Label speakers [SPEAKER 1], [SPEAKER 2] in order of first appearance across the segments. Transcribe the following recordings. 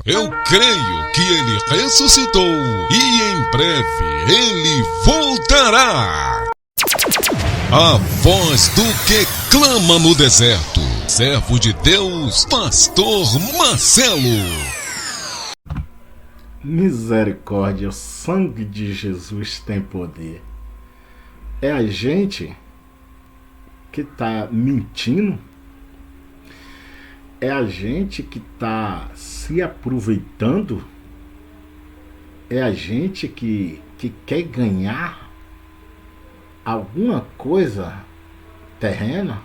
[SPEAKER 1] Eu creio que ele ressuscitou e em breve ele voltará. A voz do que clama no deserto. Servo de Deus, Pastor Marcelo.
[SPEAKER 2] Misericórdia, o sangue de Jesus tem poder. É a gente que está mentindo? É a gente que está se aproveitando? É a gente que quer ganhar alguma coisa terrena?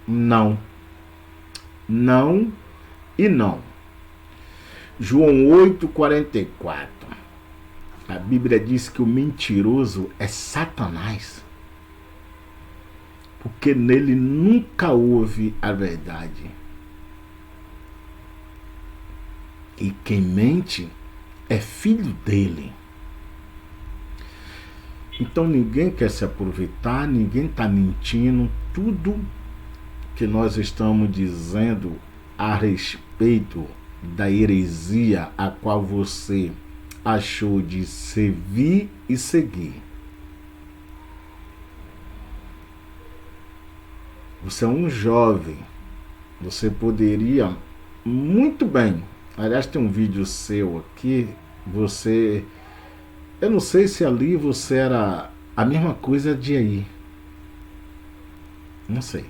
[SPEAKER 2] Não. Não e não. João 8,44. A Bíblia diz que o mentiroso é Satanás, porque nele nunca houve a verdade. E quem mente é filho dele. Então ninguém quer se aproveitar, ninguém está mentindo. Tudo que nós estamos dizendo a respeito da heresia a qual você achou de servir e seguir. Você é um jovem, você poderia muito bem. Aliás, tem um vídeo seu aqui, eu não sei se ali você era a mesma coisa de aí. Não sei.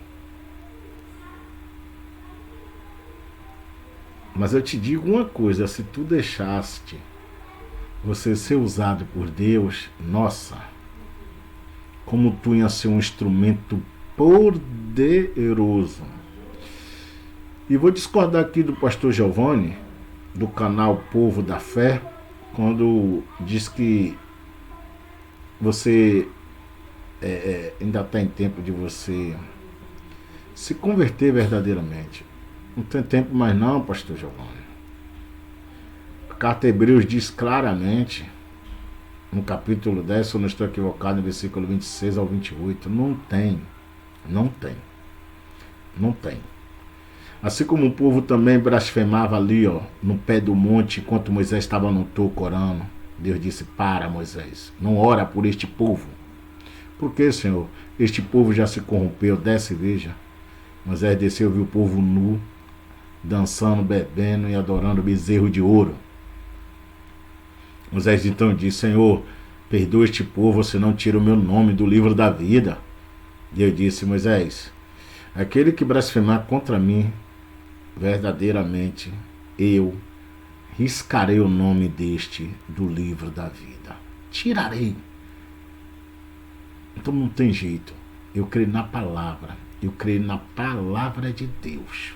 [SPEAKER 2] Mas eu te digo uma coisa, se tu deixaste você ser usado por Deus, nossa, como tu ia ser um instrumento poderoso. E vou discordar aqui do pastor Giovanni, do canal Povo da Fé, quando diz que você ainda está em tempo de você se converter verdadeiramente. Não tem tempo mais não, pastor Giovanni. A carta Hebreus diz claramente, no capítulo 10, se eu não estou equivocado, no versículo 26 ao 28, não tem. Assim como o povo também blasfemava ali, no pé do monte, enquanto Moisés estava no toco orando. Deus disse: para, Moisés, não ora por este povo. Por que, Senhor? Este povo já se corrompeu, desce e veja. Moisés desceu e viu o povo nu, dançando, bebendo e adorando o bezerro de ouro. Moisés então disse: Senhor, perdoa este povo, senão tira o meu nome do livro da vida. Deus disse: Moisés, aquele que blasfemar contra mim, verdadeiramente eu riscarei o nome deste do livro da vida. Tirarei. Então não tem jeito. Eu creio na palavra. Eu creio na palavra de Deus.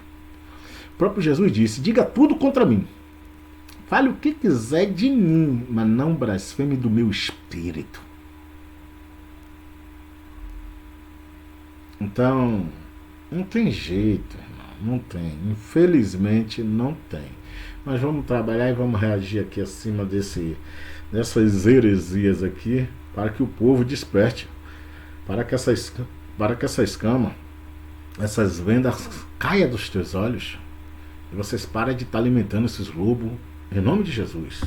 [SPEAKER 2] O próprio Jesus disse: diga tudo contra mim. Fale o que quiser de mim, mas não blasfeme do meu espírito. Então, não tem jeito, irmão. Não tem. Infelizmente, não tem. Mas vamos trabalhar e vamos reagir aqui acima dessas heresias aqui, para que o povo desperte. Para que essa escama, essas vendas caia dos teus olhos. E vocês parem de estar alimentando esses lobos. Em nome de Jesus.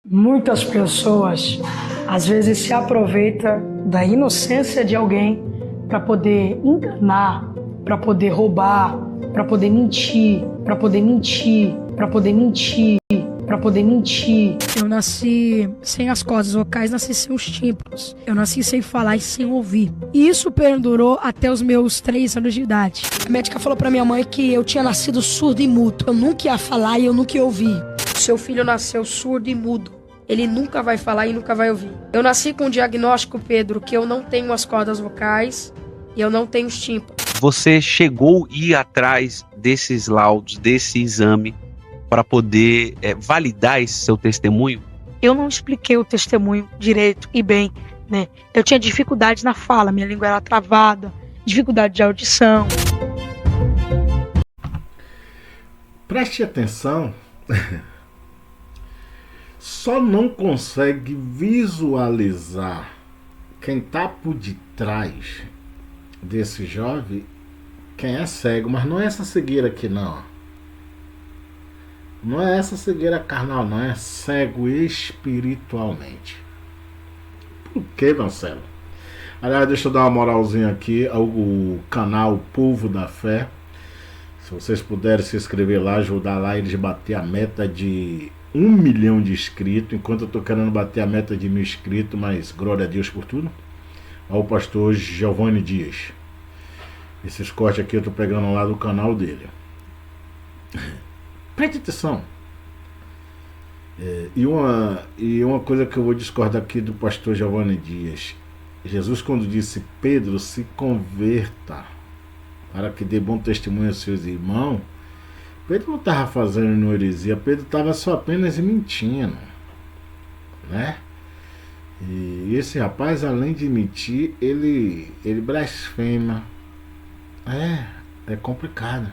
[SPEAKER 3] Muitas pessoas às vezes se aproveitam da inocência de alguém para poder enganar, para poder roubar, para poder mentir, para poder mentir, para poder mentir, para poder mentir. Eu nasci sem as cordas vocais, nasci sem os tímpanos. Eu nasci sem falar e sem ouvir. E isso perdurou até os meus 3 anos de idade. A médica falou para minha mãe que eu tinha nascido surdo e mudo. Eu nunca ia falar e eu nunca ia ouvir. Seu filho nasceu surdo e mudo. Ele nunca vai falar e nunca vai ouvir. Eu nasci com o diagnóstico, Pedro, que eu não tenho as cordas vocais e eu não tenho os tímpanos.
[SPEAKER 4] Você chegou a ir atrás desses laudos, desse exame, para poder validar esse seu testemunho?
[SPEAKER 5] Eu não expliquei o testemunho direito e bem, né? Eu tinha dificuldade na fala, minha língua era travada, dificuldade de audição.
[SPEAKER 2] Preste atenção. Só não consegue visualizar quem está por detrás desse jovem, quem é cego, mas não é essa cegueira aqui não. Não é essa cegueira carnal, não. É cego espiritualmente. Por que, Marcelo? Aliás, deixa eu dar uma moralzinha aqui ao canal Povo da Fé. Se vocês puderem se inscrever lá, ajudar lá eles a bater a meta de 1 milhão de inscritos. Enquanto eu tô querendo bater a meta de 1.000 inscritos, mas glória a Deus por tudo. Ao pastor Giovanni Dias. Esses cortes aqui eu tô pegando lá do canal dele. Preste atenção. E uma coisa que eu vou discordar aqui do pastor Giovanni Dias. Jesus, quando disse: Pedro, se converta para que dê bom testemunho aos seus irmãos, Pedro não estava fazendo heresia, Pedro estava só apenas mentindo, né? E esse rapaz, além de mentir, ele blasfema. É complicado.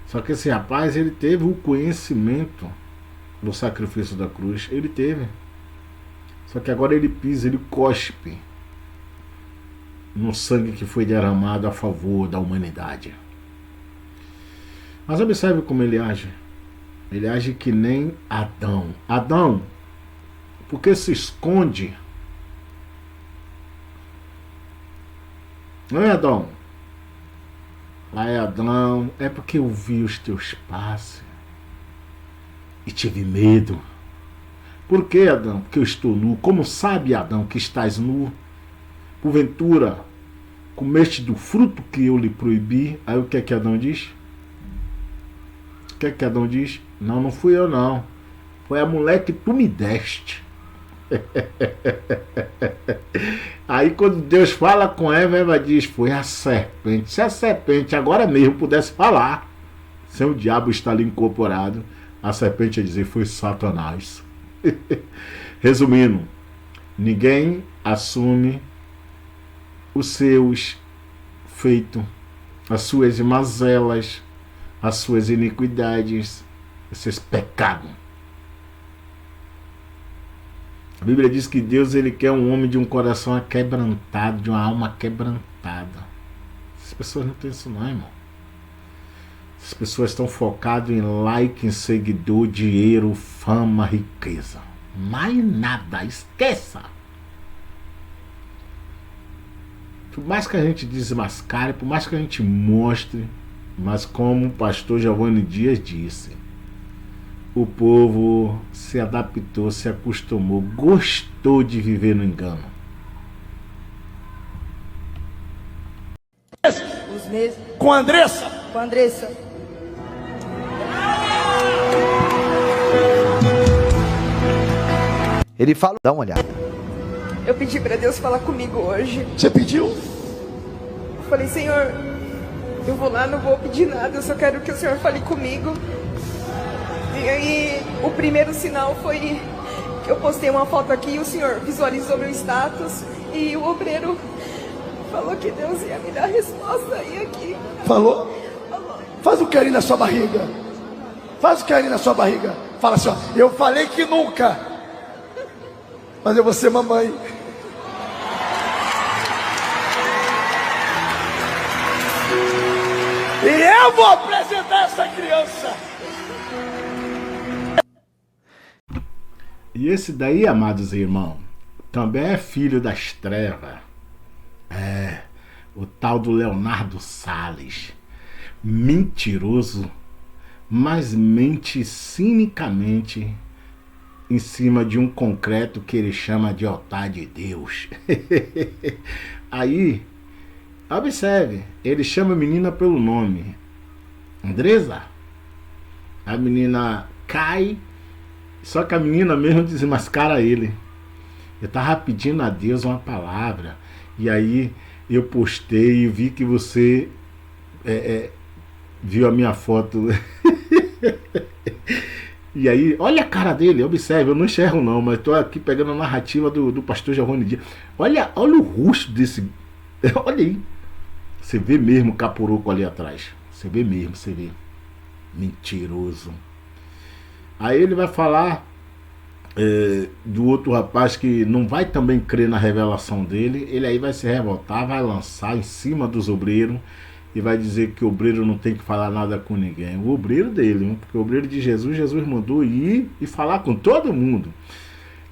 [SPEAKER 2] Só que esse rapaz, ele teve o conhecimento do sacrifício da cruz, ele teve. Só que agora ele pisa, ele cospe no sangue que foi derramado a favor da humanidade. Mas observe como ele age. Ele age que nem Adão. Adão, por que se esconde? Não é, Adão? Ai, Adão, é porque eu vi os teus passos e tive medo. Por que, Adão? Porque eu estou nu. Como sabe, Adão, que estás nu? Porventura, comeste do fruto que eu lhe proibi. Aí o que é que Adão diz? O que é que Adão diz? Não, não fui eu não. Foi a mulher que tu me deste. Aí quando Deus fala com Eva diz: foi a serpente. Se a serpente agora mesmo pudesse falar, sem o diabo estar ali incorporado, a serpente ia dizer: foi Satanás. Resumindo, ninguém assume os seus feitos, as suas mazelas, as suas iniquidades, os seus pecados. A Bíblia diz que Deus, ele quer um homem de um coração aquebrantado, de uma alma quebrantada. As pessoas não têm isso não, irmão. As pessoas estão focadas em like, em seguidor, dinheiro, fama, riqueza. Mais nada, esqueça. Por mais que a gente desmascare, por mais que a gente mostre, mas como o pastor Giovanni Dias disse, o povo se adaptou, se acostumou, gostou de viver no engano.
[SPEAKER 6] Os meses.
[SPEAKER 7] Com a Andressa.
[SPEAKER 6] Com a Andressa.
[SPEAKER 7] Ele fala, dá uma olhada.
[SPEAKER 6] Eu pedi pra Deus falar comigo hoje.
[SPEAKER 7] Você pediu?
[SPEAKER 6] Eu falei: Senhor, eu vou lá, não vou pedir nada, eu só quero que o Senhor fale comigo. E aí, o primeiro sinal foi que eu postei uma foto aqui e o Senhor visualizou meu status e o obreiro falou que Deus ia me dar a resposta. E aqui...
[SPEAKER 7] Falou? Faz um carinho na sua barriga. Faz um carinho na sua barriga. Fala assim, ó: eu falei que nunca, mas eu vou ser mamãe. E eu vou apresentar essa criança.
[SPEAKER 2] E esse daí, amados irmãos, também é filho das trevas. O tal do Leonardo Salles. Mentiroso, mas mente cinicamente em cima de um concreto que ele chama de altar de Deus. Aí, observe, ele chama a menina pelo nome. Andresa. A menina cai, só que a menina mesmo desmascara ele. Eu tava pedindo a Deus uma palavra, e aí eu postei e vi que você viu a minha foto. E aí, olha a cara dele, observe, eu não enxergo não, mas estou aqui pegando a narrativa do pastor Giovanni Dias. Olha o rosto desse. Olha aí. Você vê mesmo o capuroco ali atrás. Você vê mesmo, você vê. Mentiroso. Aí ele vai falar do outro rapaz que não vai também crer na revelação dele. Ele aí vai se revoltar, vai lançar em cima dos obreiros e vai dizer que o obreiro não tem que falar nada com ninguém. O obreiro dele, porque o obreiro de Jesus, Jesus mandou ir e falar com todo mundo.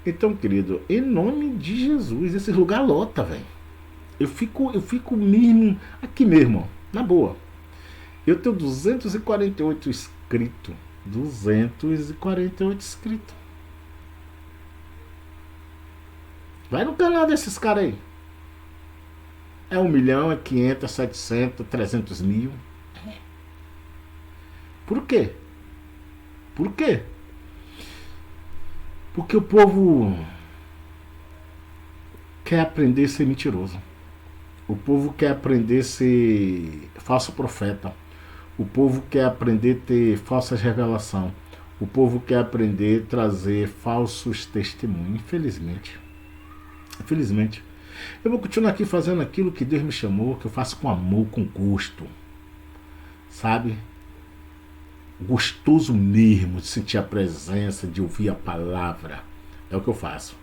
[SPEAKER 2] Então, querido, em nome de Jesus, esse lugar lota, velho. Eu fico mesmo, aqui mesmo, na boa. Eu tenho 248 inscritos. 248 inscritos. Vai no canal desses caras aí. É 1 milhão, é 500, é 700, 300 mil. Por quê? Por quê? Porque o povo quer aprender a ser mentiroso. O povo quer aprender a ser falso profeta. O povo quer aprender a ter falsas revelações. O povo quer aprender a trazer falsos testemunhos. Infelizmente. Infelizmente. Eu vou continuar aqui fazendo aquilo que Deus me chamou, que eu faço com amor, com gosto. Sabe? Gostoso mesmo de sentir a presença, de ouvir a palavra. É o que eu faço.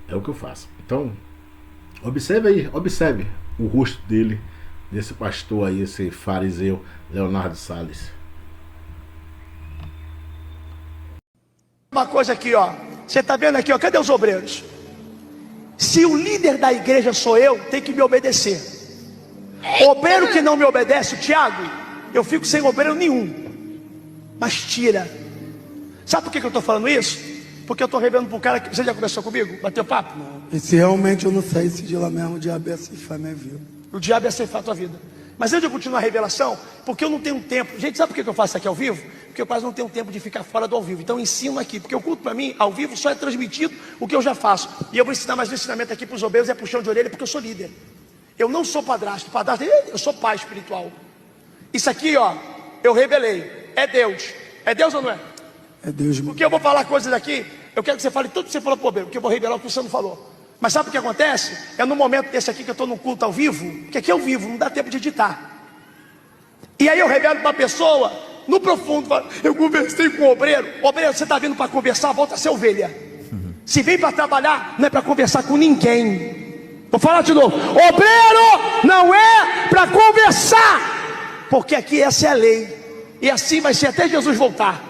[SPEAKER 2] É o que eu faço. Então, observe aí, observe o rosto dele, desse pastor aí, esse fariseu Leonardo Salles.
[SPEAKER 7] Uma coisa aqui, ó. Você tá vendo aqui, ó. Cadê os obreiros? Se o líder da igreja sou eu, tem que me obedecer. Obreiro que não me obedece, o Tiago, eu fico sem obreiro nenhum. Mas tira. Sabe por que eu tô falando isso? Porque eu tô revelando pro cara que... Você já conversou comigo? Bateu papo? Não.
[SPEAKER 8] E se realmente eu não sair esse dia lá mesmo, o diabo ia ceifar minha vida.
[SPEAKER 7] O diabo ia ceifar a tua vida. Mas antes de eu continuar a revelação, porque eu não tenho tempo. Gente, sabe por que eu faço aqui ao vivo? Porque eu quase não tenho tempo de ficar fora do ao vivo. Então eu ensino aqui, porque o culto para mim, ao vivo, só é transmitido o que eu já faço. E eu vou ensinar mais um ensinamento aqui para os obreiros, é puxão de orelha, porque eu sou líder. Eu não sou padrasto. Padrasto, eu sou pai espiritual. Isso aqui, ó, eu revelei. É Deus. É Deus ou não é?
[SPEAKER 8] É Deus.
[SPEAKER 7] Porque eu vou falar coisas aqui, eu quero que você fale tudo que você falou pro obreiro, porque eu vou revelar o que você não falou. Mas sabe o que acontece? É no momento desse aqui que eu estou no culto ao vivo, que aqui é ao vivo, não dá tempo de editar. E aí eu revelo para a pessoa, no profundo, eu conversei com o obreiro. Obreiro, você está vindo para conversar, volta a ser ovelha. Se vem para trabalhar, não é para conversar com ninguém. Vou falar de novo. Obreiro não é para conversar, porque aqui essa é a lei. E assim vai ser até Jesus voltar.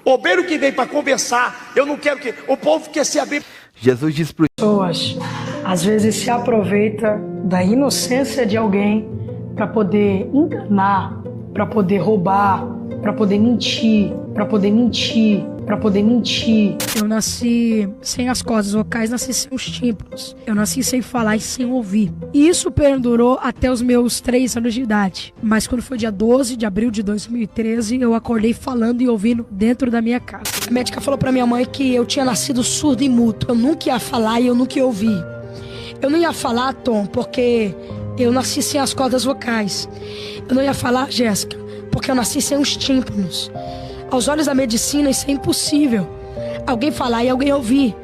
[SPEAKER 7] Obreiro que vem para conversar, eu não quero que... O povo quer se abrir...
[SPEAKER 4] Jesus diz para
[SPEAKER 3] Pessoas às vezes se aproveita da inocência de alguém para poder enganar, para poder roubar, para poder mentir, para poder mentir, para poder mentir. Eu nasci sem as cordas vocais, nasci sem os tímpanos. Eu nasci sem falar e sem ouvir. E isso perdurou até os meus 3 anos de idade. Mas quando foi dia 12 de abril de 2013, eu acordei falando e ouvindo dentro da minha casa. A médica falou pra minha mãe que eu tinha nascido surdo e mudo. Eu nunca ia falar e eu nunca ia ouvir. Eu não ia falar, Tom, porque eu nasci sem as cordas vocais. Eu não ia falar, Jéssica, porque eu nasci sem os tímpanos. Aos olhos da medicina isso é impossível. Alguém falar e alguém ouvir.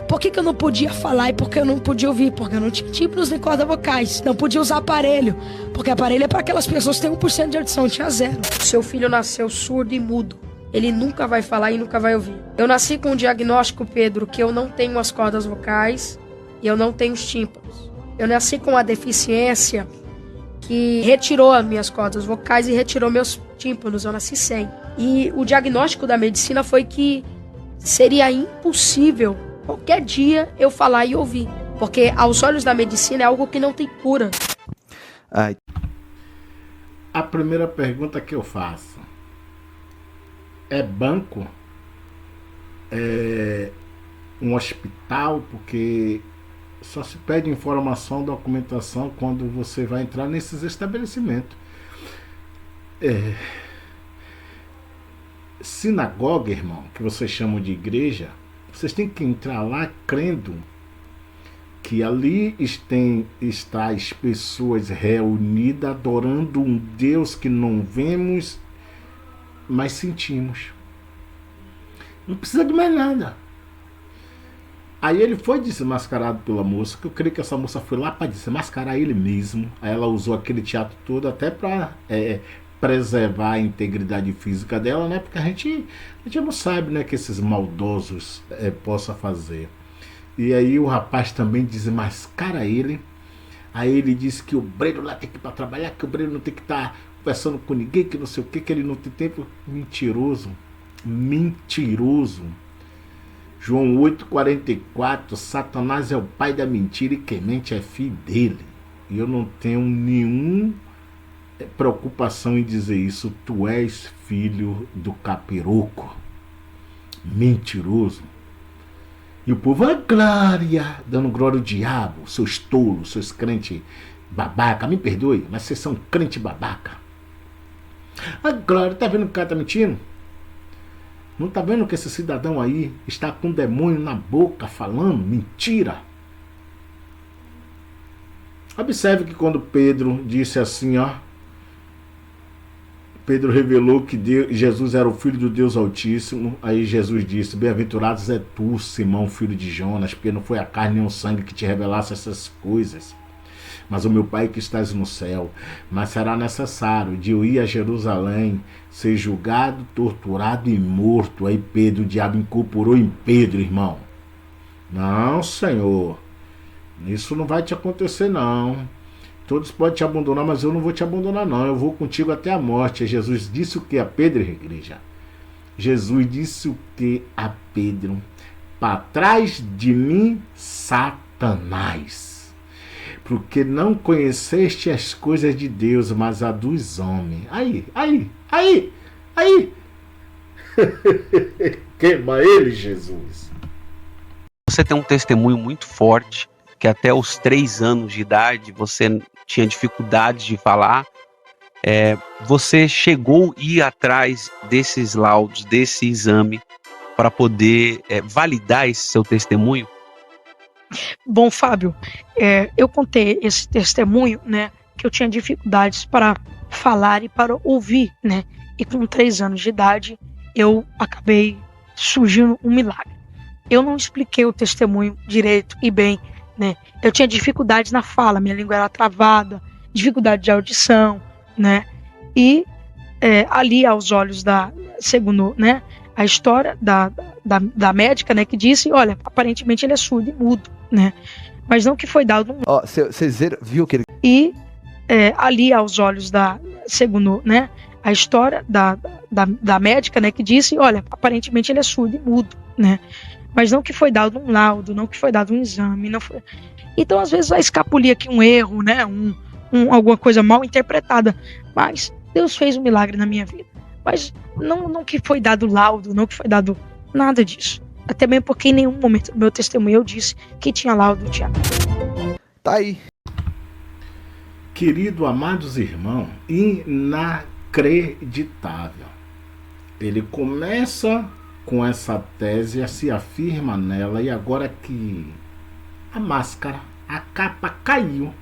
[SPEAKER 3] Por que eu não podia falar e por que eu não podia ouvir? Porque eu não tinha tímpanos nem cordas vocais. Não podia usar aparelho, porque aparelho é para aquelas pessoas que têm 1% de audição, eu tinha 0. Seu filho nasceu surdo e mudo. Ele nunca vai falar e nunca vai ouvir. Eu nasci com o diagnóstico, Pedro, que eu não tenho as cordas vocais e eu não tenho os tímpanos. Eu nasci com a deficiência que retirou as minhas cordas vocais e retirou meus tímpanos. Eu nasci sem. E o diagnóstico da medicina foi que seria impossível qualquer dia eu falar e ouvir. Porque aos olhos da medicina é algo que não tem cura.
[SPEAKER 4] Ai.
[SPEAKER 2] A primeira pergunta que eu faço: é banco? É um hospital? Porque só se pede informação, documentação quando você vai entrar nesses estabelecimentos. Sinagoga, irmão, que vocês chamam de igreja, vocês têm que entrar lá crendo que ali está as pessoas reunidas adorando um Deus que não vemos, mas sentimos. Não precisa de mais nada. Aí ele foi desmascarado pela moça, que eu creio que essa moça foi lá para desmascarar ele mesmo. Aí ela usou aquele teatro todo até para preservar a integridade física dela, né? Porque a gente não sabe, né, que esses maldosos possam fazer. E aí o rapaz também desmascara ele. Aí ele disse que o Breno lá tem que ir para trabalhar, que o Breno não tem que estar conversando com ninguém, que não sei o que ele não tem tempo. Mentiroso. Mentiroso. João 8,44, Satanás é o pai da mentira e quem mente é filho dele. E eu não tenho nenhuma preocupação em dizer isso. Tu és filho do capiroco. Mentiroso. E o povo é glória, dando glória ao diabo, seus tolos, seus crentes babaca. Me perdoe, mas vocês são crente babaca. A glória, tá vendo que o cara tá mentindo? Não tá vendo que esse cidadão aí está com um demônio na boca falando mentira? Observe que quando Pedro disse assim, ó, Pedro revelou que Jesus era o Filho do Deus Altíssimo. Aí Jesus disse, bem-aventurados é tu, Simão, filho de Jonas, porque não foi a carne nem o sangue que te revelasse essas coisas, mas o meu Pai que estás no céu. Mas será necessário de eu ir a Jerusalém, ser julgado, torturado e morto. Aí Pedro, o diabo incorporou em Pedro, irmão. Não, Senhor, isso não vai te acontecer, não. Todos podem te abandonar, mas eu não vou te abandonar, não. Eu vou contigo até a morte. Jesus disse o que a Pedro, igreja? Jesus disse o que a Pedro? Para trás de mim, Satanás, porque não conheceste as coisas de Deus, mas a dos homens. Aí. Queima ele, Jesus.
[SPEAKER 4] Você tem um testemunho muito forte, que até os 3 anos de idade você tinha dificuldade de falar. Você chegou a ir atrás desses laudos, desse exame, para poder validar esse seu testemunho?
[SPEAKER 5] Bom, Fábio, eu contei esse testemunho, né, que eu tinha dificuldades para falar e para ouvir, né, e com 3 anos de idade eu acabei surgindo um milagre. Eu não expliquei o testemunho direito e bem, né, eu tinha dificuldades na fala, minha língua era travada, dificuldade de audição, né, e ali aos olhos segundo, né, a história da médica, né, que disse, olha, aparentemente ele é surdo e mudo, né, mas não que foi dado um...
[SPEAKER 9] Vocês viu que ele...
[SPEAKER 5] E ali aos olhos segundo, né, a história da médica, né, que disse, olha, aparentemente ele é surdo e mudo, né, mas não que foi dado um laudo, não que foi dado um exame, não foi... Então às vezes vai escapulir aqui um erro, né, alguma coisa mal interpretada, mas Deus fez um milagre na minha vida. Mas não que foi dado laudo, não que foi dado nada disso. Até mesmo porque em nenhum momento do meu testemunho eu disse que tinha laudo, Tiago.
[SPEAKER 9] Tá aí.
[SPEAKER 2] Querido, amados irmãos, inacreditável. Ele começa com essa tese, se afirma nela, e agora que a máscara, a capa caiu,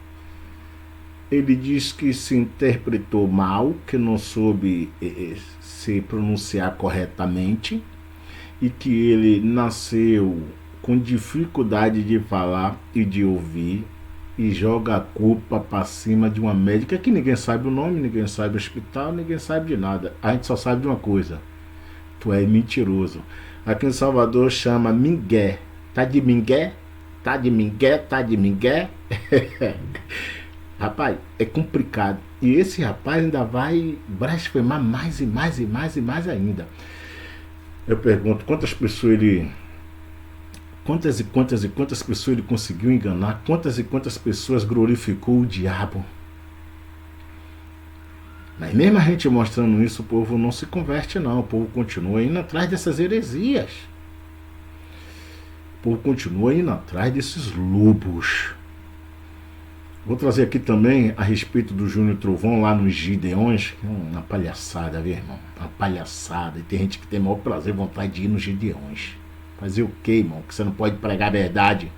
[SPEAKER 2] ele diz que se interpretou mal, que não soube se pronunciar corretamente e que ele nasceu com dificuldade de falar e de ouvir e joga a culpa para cima de uma médica que ninguém sabe o nome, ninguém sabe o hospital, ninguém sabe de nada. A gente só sabe de uma coisa: tu é mentiroso. Aqui em Salvador chama mingué. Tá de mingué? Tá de mingué? Tá de mingué? Rapaz, é complicado. E esse rapaz ainda vai blasfemar mais e mais e mais e mais ainda. Eu pergunto, quantas pessoas ele... Quantas pessoas ele conseguiu enganar? Quantas e quantas pessoas glorificou o diabo? Mas mesmo a gente mostrando isso, o povo não se converte não. O povo continua indo atrás dessas heresias. O povo continua indo atrás desses lobos. Vou trazer aqui também a respeito do Júnior Trovão lá nos Gideões. Uma palhaçada, viu, irmão? Uma palhaçada. E tem gente que tem maior prazer e vontade de ir nos Gideões. Fazer o quê, irmão? Que você não pode pregar a verdade.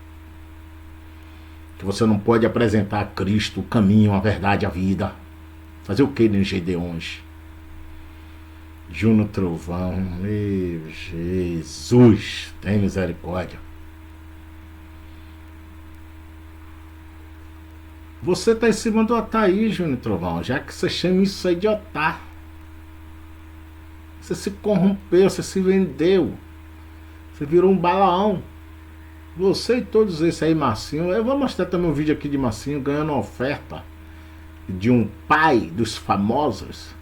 [SPEAKER 2] Que você não pode apresentar a Cristo, o caminho, a verdade, a vida. Fazer o quê nos Gideões? Júnior Trovão. Meu Jesus, tem misericórdia. Você tá em cima do otar aí, Júnior Trovão, já que você chama isso aí de otar. Você se corrompeu, você se vendeu. Você virou um Balaão. Você e todos esses aí, Marcinho. Eu vou mostrar também um vídeo aqui de Marcinho ganhando uma oferta de um pai dos famosos.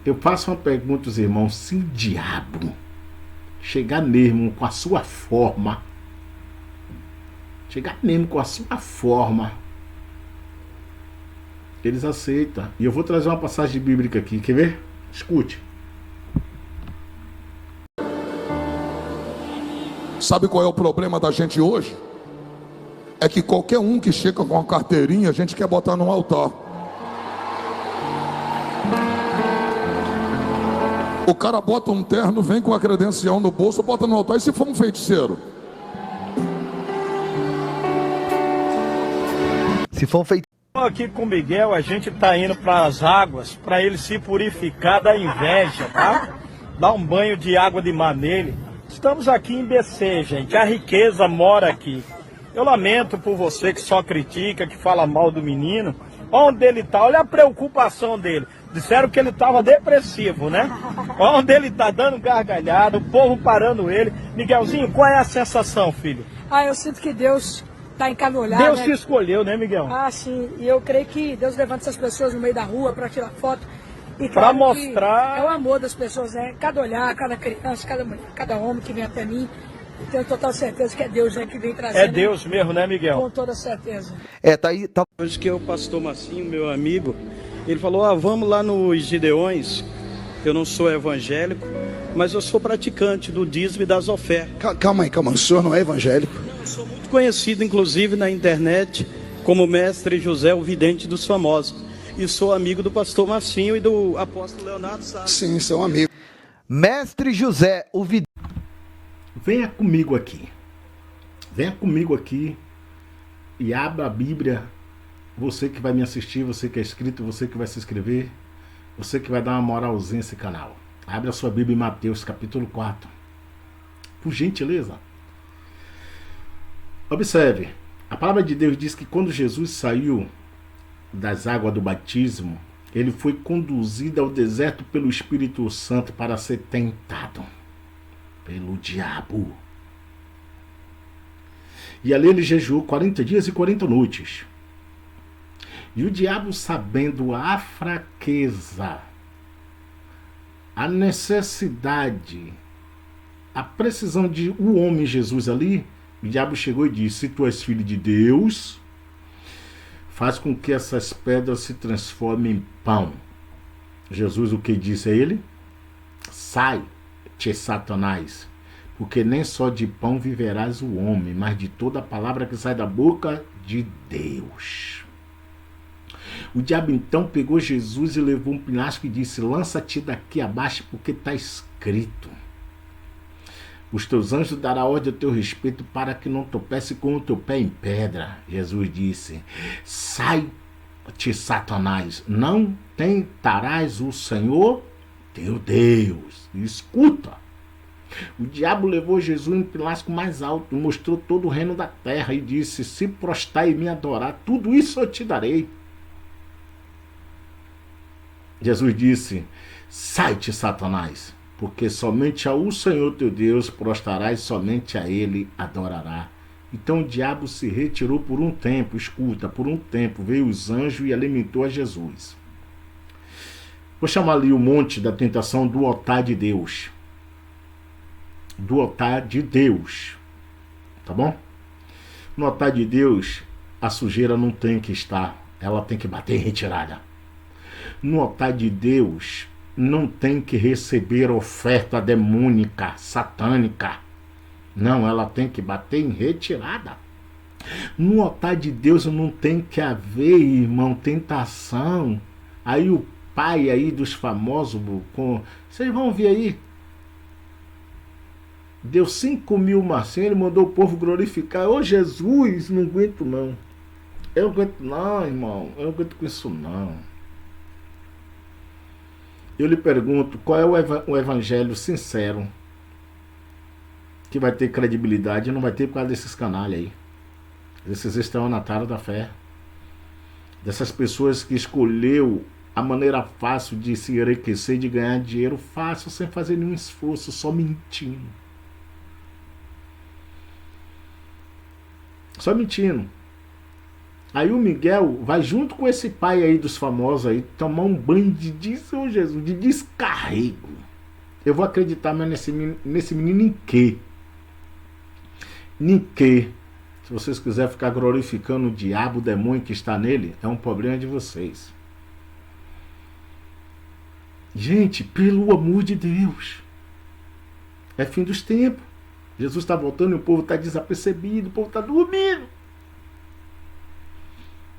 [SPEAKER 2] Eu faço uma pergunta aos irmãos: se o diabo chegar mesmo com a sua forma, eles aceitam. E eu vou trazer uma passagem bíblica aqui, quer ver? Escute.
[SPEAKER 10] Sabe qual é o problema da gente hoje? É que qualquer um que chega com uma carteirinha, a gente quer botar no altar. O cara bota um terno, vem com a credencial no bolso, bota no altar. E se for um feiticeiro?
[SPEAKER 9] Se for um feiticeiro.
[SPEAKER 11] Aqui com o Miguel, a gente tá indo para as águas, para ele se purificar da inveja, tá? Dar um banho de água de mar nele. Estamos aqui em BC, gente. A riqueza mora aqui. Eu lamento por você que só critica, que fala mal do menino. Onde ele tá, olha a preocupação dele. Disseram que ele estava depressivo, né? Onde ele tá dando gargalhada, o povo parando ele. Miguelzinho, qual é a sensação, filho?
[SPEAKER 5] Eu sinto que Deus está encaminhado.
[SPEAKER 11] Deus te escolheu, né, Miguel?
[SPEAKER 5] Sim. E eu creio que Deus levanta essas pessoas no meio da rua para tirar foto. E
[SPEAKER 11] para mostrar.
[SPEAKER 5] É o amor das pessoas, né? Cada olhar, cada criança, cada mulher, cada homem que vem até mim. Tenho total certeza que é Deus, né, que vem trazendo.
[SPEAKER 11] É Deus mesmo, né, Miguel?
[SPEAKER 5] Com toda certeza.
[SPEAKER 9] Tá aí. Tá...
[SPEAKER 11] Hoje que é o pastor Massinho, meu amigo, ele falou: vamos lá nos Gideões. Eu não sou evangélico, mas eu sou praticante do dízimo e das ofertas.
[SPEAKER 8] Calma aí. O senhor não é evangélico?
[SPEAKER 11] Eu sou muito conhecido, inclusive, na internet, como Mestre José, o vidente dos famosos. E sou amigo do pastor Massinho e do apóstolo Leonardo Sá.
[SPEAKER 8] Sim, sou amigo.
[SPEAKER 9] Mestre José, o vidente.
[SPEAKER 2] Venha comigo aqui. E abra a Bíblia. Você que vai me assistir, você que é inscrito, você que vai se inscrever, você que vai dar uma moralzinha nesse canal. Abre a sua Bíblia em Mateus capítulo 4. Por gentileza. Observe. A palavra de Deus diz que quando Jesus saiu das águas do batismo, ele foi conduzido ao deserto pelo Espírito Santo para ser tentado pelo diabo. E ali ele jejuou 40 dias e 40 noites. E o diabo, sabendo a fraqueza, a necessidade, a precisão de o homem Jesus ali, o diabo chegou e disse: se tu és filho de Deus, faz com que essas pedras se transformem em pão. Jesus o que disse a ele? Sai-te, Satanás, porque nem só de pão viverás o homem, mas de toda a palavra que sai da boca de Deus. O diabo então pegou Jesus e levou um penhasco e disse: lança-te daqui abaixo, porque está escrito: os teus anjos dará ordem a teu respeito para que não tropece com o teu pé em pedra. Jesus disse: sai-te, Satanás, não tentarás o Senhor teu Deus. Escuta. O diabo levou Jesus em penhasco mais alto, mostrou todo o reino da terra e disse: se prostrar e me adorar, tudo isso eu te darei. Jesus disse: sai-te, Satanás, porque somente ao Senhor teu Deus prostrarás, somente a ele adorará. Então o diabo se retirou por um tempo. Escuta, por um tempo veio os anjos e alimentou a Jesus. Vou chamar ali o monte da tentação do altar de Deus. Do altar de Deus. Tá bom? No altar de Deus, a sujeira não tem que estar, ela tem que bater em retirada. No altar de Deus, não tem que receber oferta demônica, satânica. Não, ela tem que bater em retirada. No altar de Deus não tem que haver, irmão, tentação. Aí o pai aí dos famosos, vocês vão ver aí, deu 5.000 Marcinho, ele mandou o povo glorificar. Ô Jesus, não aguento não. Eu não aguento não, irmão. Eu não aguento com isso não. Eu lhe pergunto, qual é o evangelho sincero que vai ter credibilidade? Não vai ter por causa desses canalhas aí, desses estelionatários da fé, dessas pessoas que escolheu a maneira fácil de se enriquecer, de ganhar dinheiro fácil, sem fazer nenhum esforço, só mentindo. Só mentindo. Aí o Miguel vai junto com esse pai aí dos famosos aí tomar um banho de Jesus, de descarrego. Eu vou acreditar mais nesse menino em quê? Em quê? Se vocês quiserem ficar glorificando o diabo, o demônio que está nele, é um problema de vocês. Gente, pelo amor de Deus. É fim dos tempos. Jesus está voltando e o povo está desapercebido, o povo está dormindo.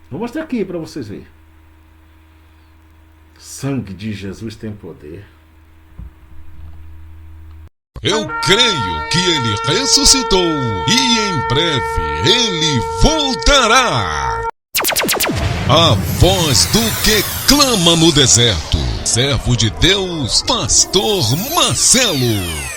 [SPEAKER 2] Vou mostrar aqui para vocês verem. Sangue de Jesus tem poder.
[SPEAKER 1] Eu creio que ele ressuscitou e em breve ele voltará. A voz do que clama no deserto. Servo de Deus, Pastor Marcelo.